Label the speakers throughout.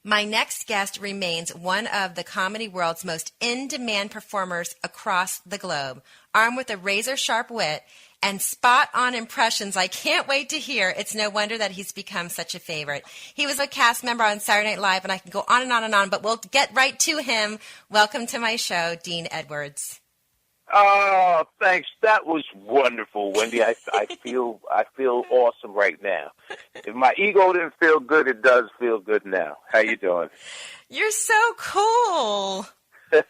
Speaker 1: My next guest remains one of the comedy world's most in-demand performers across the globe. Armed with a razor-sharp wit and spot-on impressions I can't wait to hear, it's no wonder that he's become such a favorite. He was a cast member on Saturday Night Live, and I can go on and on and on, but we'll get right to him. Welcome to my show, Dean Edwards.
Speaker 2: Oh, thanks. That was wonderful, Wendy. I feel awesome right now. If my ego didn't feel good, it does feel good now. How you doing?
Speaker 1: You're so cool.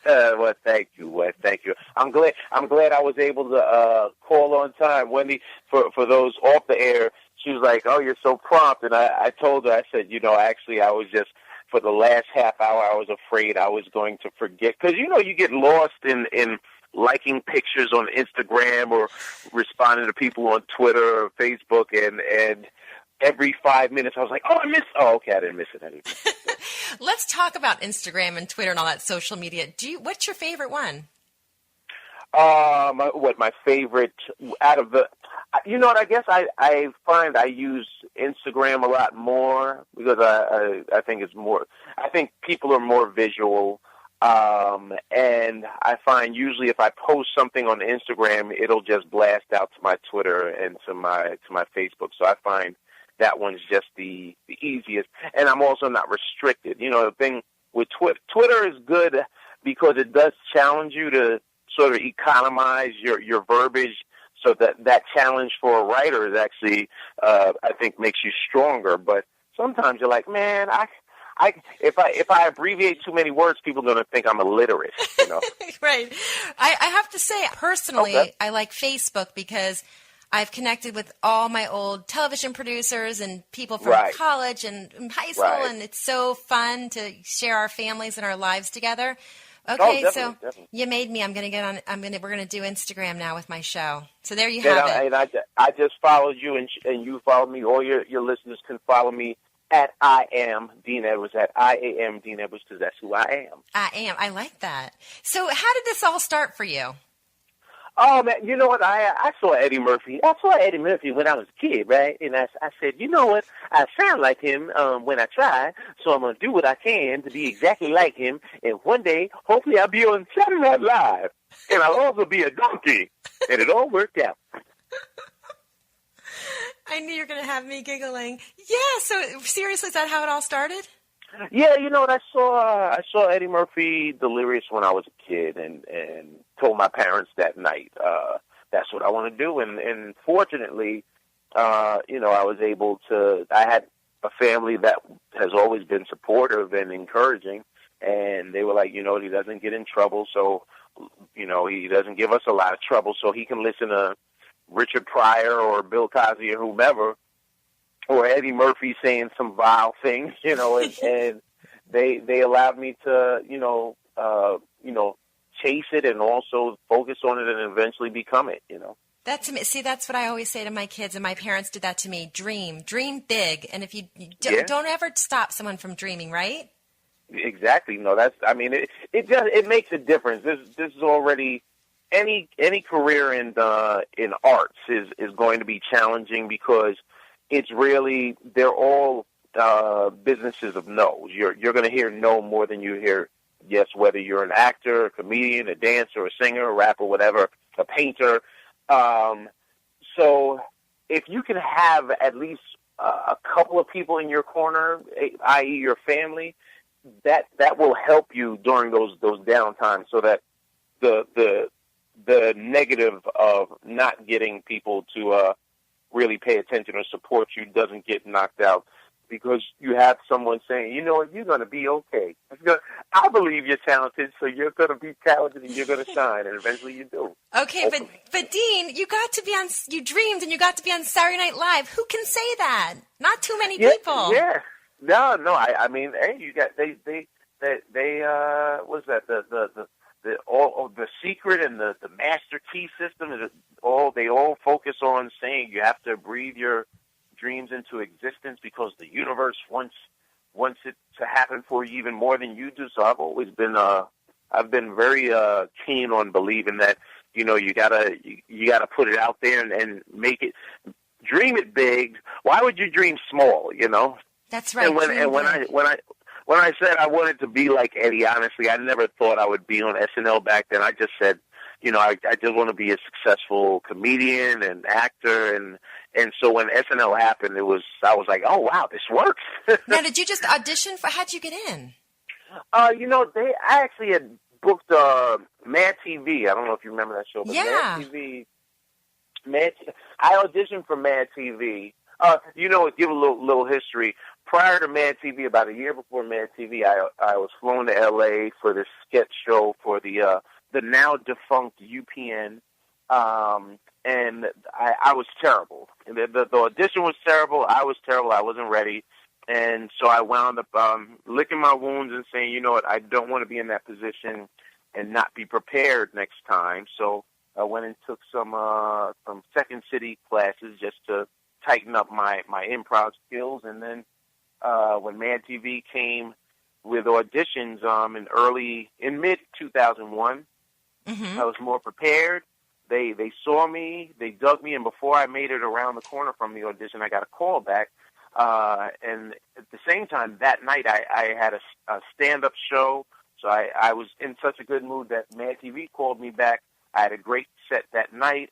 Speaker 2: Well, thank you. Thank you. I'm glad I was able to call on time, Wendy. For those off the air, she was like, "Oh, you're so prompt," and I told her, I said, actually, I was just for the last half hour, I was afraid I was going to forget because you get lost in liking pictures on Instagram or responding to people on Twitter or Facebook, and every 5 minutes I was like, okay, I didn't miss it anymore.
Speaker 1: Let's talk about Instagram and Twitter and all that social media. What's your favorite one?
Speaker 2: My favorite out of the, I guess I find I use Instagram a lot more because I think it's more, I think people are more visual. And I find usually if I post something on Instagram, it'll just blast out to my Twitter and to my Facebook. So I find that one's just the easiest. And I'm also not restricted. The thing with Twitter is good because it does challenge you to sort of economize your verbiage. So that challenge for a writer is actually, I think, makes you stronger. But sometimes you're like, man, if I abbreviate too many words, people are going to think I'm illiterate,
Speaker 1: Right. I have to say, personally,
Speaker 2: okay.
Speaker 1: I like Facebook because I've connected with all my old television producers and people from college and high school, and it's so fun to share our families and our lives together. Okay, definitely. You made me. I'm going to get on. We're going to do Instagram now with my show. So there you have it.
Speaker 2: And I just followed you, and you followed me. All your listeners can follow me at I am Dean Edwards, at IAM Dean Edwards, because that's who I am.
Speaker 1: I am. I like that. So how did this all start for you?
Speaker 2: Oh, man, you know what? I saw Eddie Murphy. I saw Eddie Murphy when I was a kid, right? And I said, you know what? I sound like him when I try, so I'm going to do what I can to be exactly like him. And one day, hopefully, I'll be on Saturday Night Live. And I'll also be a donkey. And it all worked out.
Speaker 1: I knew you were going to have me giggling. Yeah, so seriously, is that how it all started?
Speaker 2: Yeah, what? I saw Eddie Murphy delirious when I was a kid and told my parents that night, that's what I want to do. And fortunately, I was able to, I had a family that has always been supportive and encouraging, and they were like, he doesn't get in trouble, so, he doesn't give us a lot of trouble, so he can listen to Richard Pryor or Bill Cosby or whomever, or Eddie Murphy saying some vile things, and they allowed me to, chase it and also focus on it and eventually become it,
Speaker 1: See, that's what I always say to my kids, and my parents did that to me. Dream big, and if you don't ever stop someone from dreaming, right?
Speaker 2: Exactly. No, it makes a difference. This is already any career in arts is going to be challenging because it's really, they're all businesses of no's. You're going to hear no more than you hear yes, whether you're an actor, a comedian, a dancer, a singer, a rapper, whatever, a painter. So if you can have at least a couple of people in your corner, i.e. your family, that will help you during those downtimes so that the negative of not getting people to really pay attention or support you doesn't get knocked out because you have someone saying, you know what, you're going to be okay. I believe you're talented, so you're going to be talented and you're going to shine, and eventually you do.
Speaker 1: Okay, but Dean, you dreamed and you got to be on Saturday Night Live. Who can say that? Not too many people.
Speaker 2: Yeah. No, I mean, hey, you got, they what's that, the secret and the master key system is they all focus on saying you have to breathe your dreams into existence because the universe wants it to happen for you even more than you do. So I've always been very keen on believing that you gotta put it out there and make it, dream it big. Why would you dream small?
Speaker 1: That's right.
Speaker 2: And when when I said I wanted to be like Eddie, honestly, I never thought I would be on SNL back then. I just said, I just want to be a successful comedian and actor, and so when SNL happened, I was like, oh wow, this works.
Speaker 1: Now, did you just audition for? How'd you get in?
Speaker 2: I actually had booked Mad TV. I don't know if you remember that show, but
Speaker 1: Yeah.
Speaker 2: I auditioned for Mad TV. Give a little history. Prior to Mad TV, about a year before Mad TV, I was flown to L.A. for this sketch show for the now defunct UPN, and I was terrible. The audition was terrible. I was terrible. I wasn't ready, and so I wound up licking my wounds and saying, you know what, I don't want to be in that position and not be prepared next time. So I went and took some Second City classes just to tighten up my improv skills, and then when Mad TV came with auditions in mid 2001, I was more prepared. They saw me, they dug me, and before I made it around the corner from the audition, I got a call back. And at the same time, that night I had a stand-up show, so I was in such a good mood that Mad TV called me back. I had a great set that night.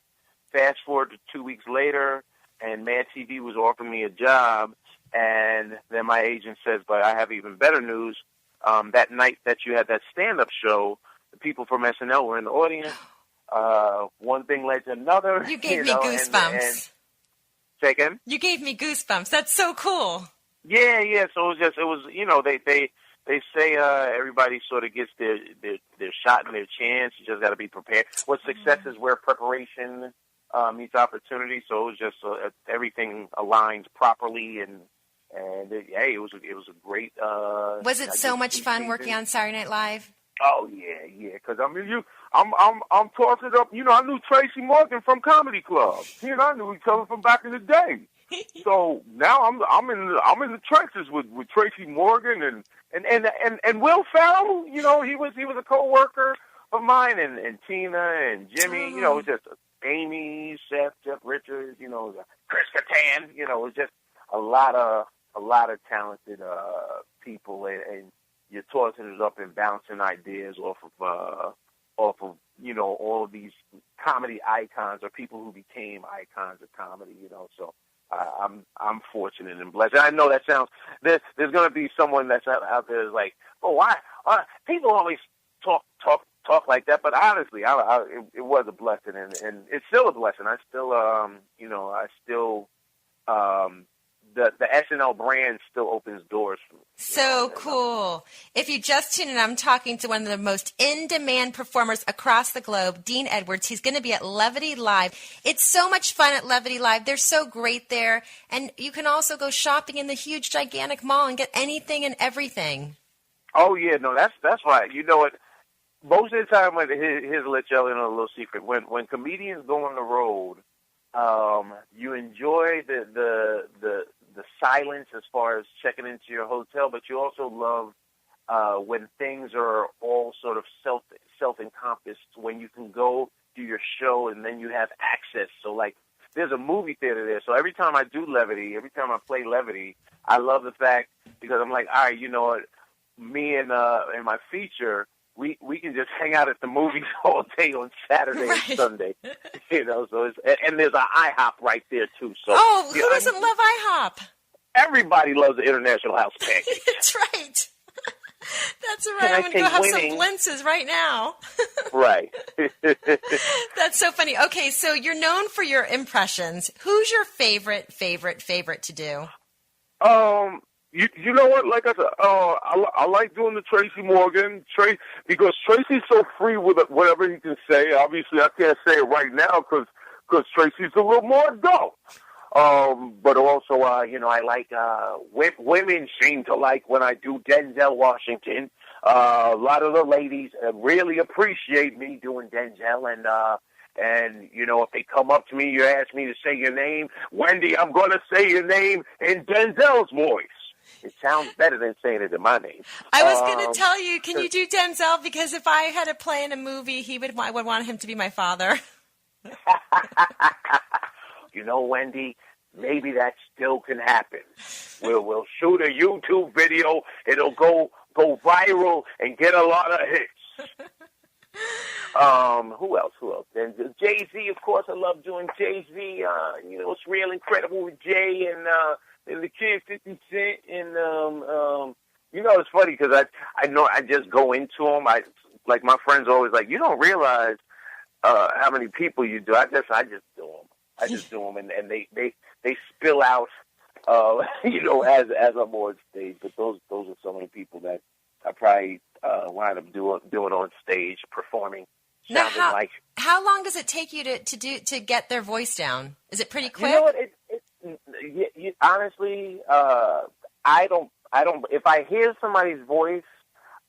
Speaker 2: Fast forward to 2 weeks later, and Mad TV was offering me a job, and then my agent says, but I have even better news. That night that you had that stand-up show, the people from SNL were in the audience. One thing led to another.
Speaker 1: You gave me goosebumps.
Speaker 2: And say again?
Speaker 1: You gave me goosebumps. That's so cool.
Speaker 2: Yeah. So they say everybody sort of gets their shot and their chance. You just got to be prepared. What success is where preparation meets opportunity. So it was just everything aligned properly, and it was a great.
Speaker 1: Was it so much fun working on Saturday Night Live?
Speaker 2: Oh yeah. Because I'm tossing it up. I knew Tracy Morgan from Comedy Club. I knew each other from back in the day. So now I'm in the trenches with Tracy Morgan and Will Ferrell. He was a coworker of mine, and Tina and Jimmy. It was just Amy, Seth, Jeff Richards. Chris Kattan. It was just a lot of talented people, and you're tossing it up and bouncing ideas off of all of these comedy icons or people who became icons of comedy. So I'm fortunate and blessed. And I know that sounds there's going to be someone that's out there that's like, oh, why people always talk like that? But honestly, it was a blessing, and it's still a blessing. I still the SNL brand still opens doors for me.
Speaker 1: So cool. If you just tune in, I'm talking to one of the most in-demand performers across the globe, Dean Edwards. He's going to be at Levity Live. It's so much fun at Levity Live. They're so great there. And you can also go shopping in the huge, gigantic mall and get anything and everything.
Speaker 2: Oh, yeah. No, that's right. You know what? Most of the time, here's to let y'all in on a little secret. When comedians go on the road, you enjoy the silence as far as checking into your hotel, but you also love when things are all sort of self-encompassed, when you can go do your show and then you have access. So, like, there's a movie theater there. So every time I do Levity, every time I play Levity, I love the fact, because I'm like, all right, you know what, me and my feature, we can just hang out at the movies all day on Saturday and Sunday, So and there's an IHOP right there too. So
Speaker 1: who doesn't love IHOP?
Speaker 2: Everybody loves the International House Pancake.
Speaker 1: That's right. That's right. I'm going to go have some blintzes right now.
Speaker 2: Right.
Speaker 1: That's so funny. Okay, so you're known for your impressions. Who's your favorite to do?
Speaker 2: You know what? Like I said, I like doing the Tracy Morgan, because Tracy's so free with whatever he can say. Obviously, I can't say it right now because Tracy's a little more adult. But also, I like women seem to like when I do Denzel Washington. A lot of the ladies really appreciate me doing Denzel, and if they come up to me, you ask me to say your name, Wendy, I'm going to say your name in Denzel's voice. It sounds better than saying it in my name.
Speaker 1: I was going to tell you, can you do Denzel? Because if I had to play in a movie, I would want him to be my father.
Speaker 2: Wendy, maybe that still can happen. We'll shoot a YouTube video. It'll go viral and get a lot of hits. Who else? And Jay-Z, of course. I love doing Jay-Z. It's real incredible with Jay and the kid 50 Cent. And it's funny because I know I just go into them. Like my friends are always like, you don't realize how many people you do. I just do them. I just do them, and they spill out, as I'm on stage. But those are some of the people that I probably wind up doing on stage, performing.
Speaker 1: Now, how long does it take you to get their voice down? Is it pretty quick?
Speaker 2: You know what? Honestly, I don't. If I hear somebody's voice,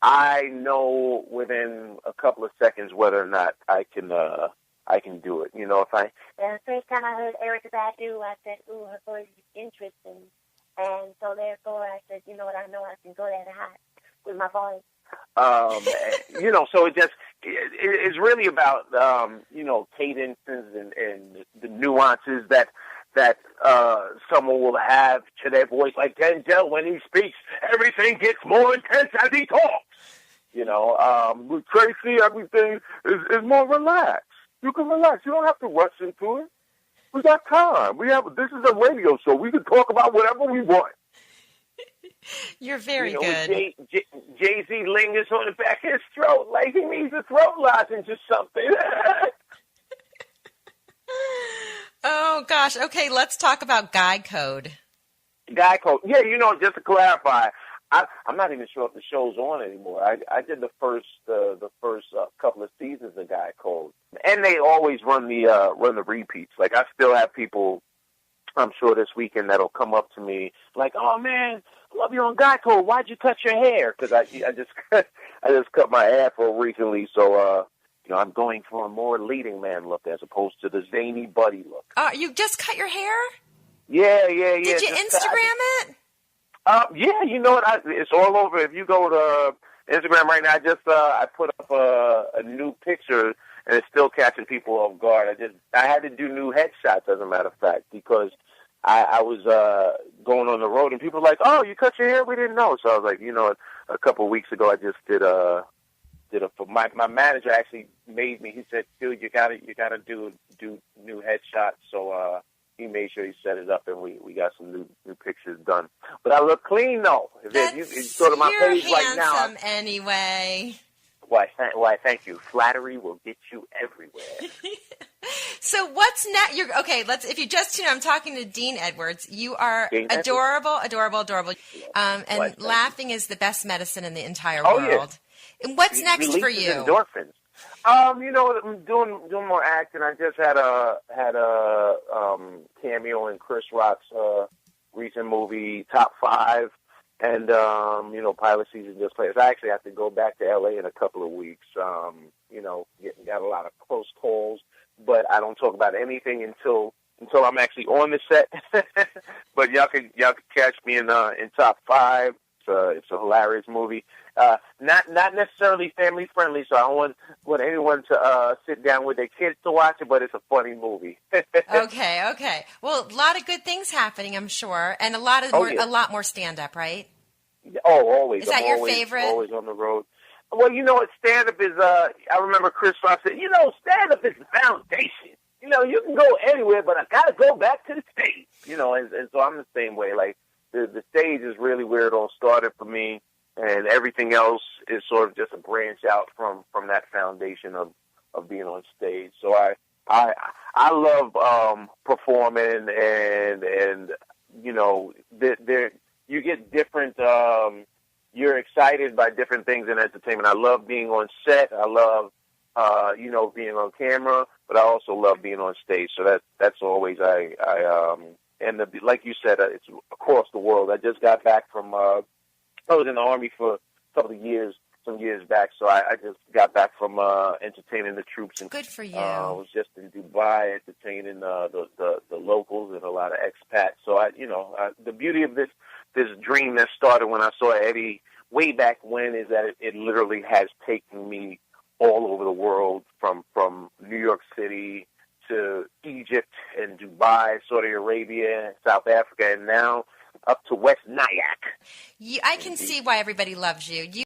Speaker 2: I know within a couple of seconds whether or not I can do it. If I.
Speaker 3: The first time I heard Erykah Badu, I said, "Ooh, her voice is interesting," and so therefore I said, "You know what? I know I can go that high with my voice."
Speaker 2: So it's really about cadences and the nuances that someone will have to their voice. Like Denzel, when he speaks, everything gets more intense as he talks. With Tracy, everything is more relaxed. You can relax. You don't have to rush into it. We got time. This is a radio show. We can talk about whatever we want.
Speaker 1: You're very good.
Speaker 2: Jay-Z lingers on the back of his throat like he needs a throat lozenge or something.
Speaker 1: Oh, gosh. Okay, let's talk about Guy Code.
Speaker 2: Guy Code. Yeah, just to clarify, I'm not even sure if the show's on anymore. I did the first couple of seasons of Guy Code, and they always run the repeats. Like I still have people, I'm sure this weekend, that'll come up to me like, "Oh man, I love you on Guy Code. Why'd you cut your hair?" Because I just cut my afro recently, so I'm going for a more leading man look as opposed to the zany buddy look.
Speaker 1: You just cut your hair?
Speaker 2: Yeah.
Speaker 1: Did you Instagram it?
Speaker 2: Yeah, you know what? It's all over. If you go to Instagram right now, I put up a new picture, and it's still catching people off guard. I had to do new headshots, as a matter of fact, because I was going on the road, and people were like, "Oh, you cut your hair? We didn't know." So I was like, a couple of weeks ago, I just did my manager actually made me. He said, "Dude, you gotta do new headshots." So he made sure he set it up, and we got some new pictures done. But I look clean though. If you go to my page right now,
Speaker 1: you're handsome anyway.
Speaker 2: Why, thank you. Flattery will get you everywhere.
Speaker 1: So what's next? If you just I'm talking to Dean Edwards. You are adorable. And laughing is the best medicine in the entire world. Yeah. And what's next for you?
Speaker 2: Endorphins. I'm doing more acting. I just had a cameo in Chris Rock's recent movie Top 5. And, pilot season just played. I actually have to go back to L.A. in a couple of weeks. Got a lot of close calls, but I don't talk about anything until I'm actually on the set. But y'all can catch me in Top 5. It's a hilarious movie. Not necessarily family friendly, so I don't want anyone to sit down with their kids to watch it, but it's a funny movie.
Speaker 1: Okay. Well, a lot of good things happening, I'm sure, and a lot more stand up, right?
Speaker 2: Oh, always.
Speaker 1: Is that your favorite?
Speaker 2: Always on the road. Well, what stand up is. I remember Chris Rock said, stand up is the foundation. You can go anywhere, but I gotta go back to the stage. And so I'm the same way. Like the stage is really where it all started for me. And everything else is sort of just a branch out from that foundation of being on stage. So I love performing and there you get different. You're excited by different things in entertainment. I love being on set. I love being on camera, but I also love being on stage. So that's always like you said, it's across the world. I just got back from. I was in the Army for a couple of years, some years back, so I just got back from entertaining the troops. And,
Speaker 1: good for you.
Speaker 2: I was just in Dubai entertaining the locals and a lot of expats. So the beauty of this dream that started when I saw Eddie way back when is that it literally has taken me all over the world, from New York City to Egypt and Dubai, Saudi Arabia, South Africa, and now up to West Nyack.
Speaker 1: I can see why everybody loves you.